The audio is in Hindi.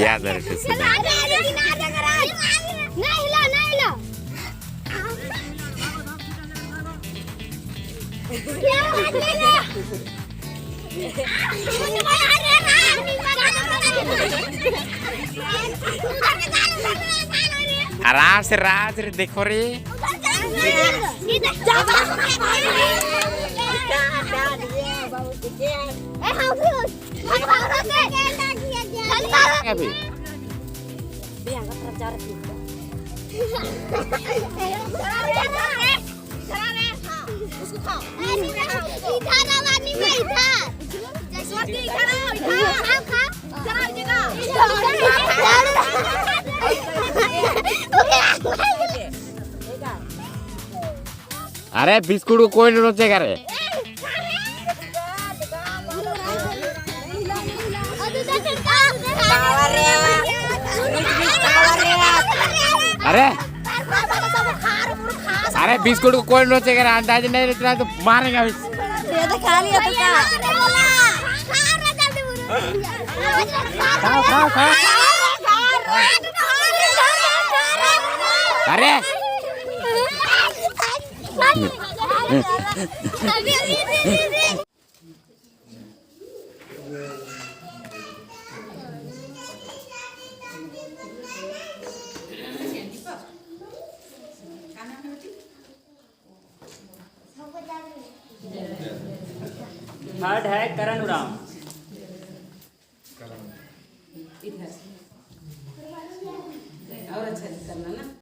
याद है आराम से राज रे देखो रे अरे बिस्कुट को कोई नहीं नोचेगा रे अरे अरे बिस्कुट को कोई नोचेगा रे अंदाज नहीं इतना तो मारेगा ये तो खा लिया तो खा अरे थर्ड है करण उरांव।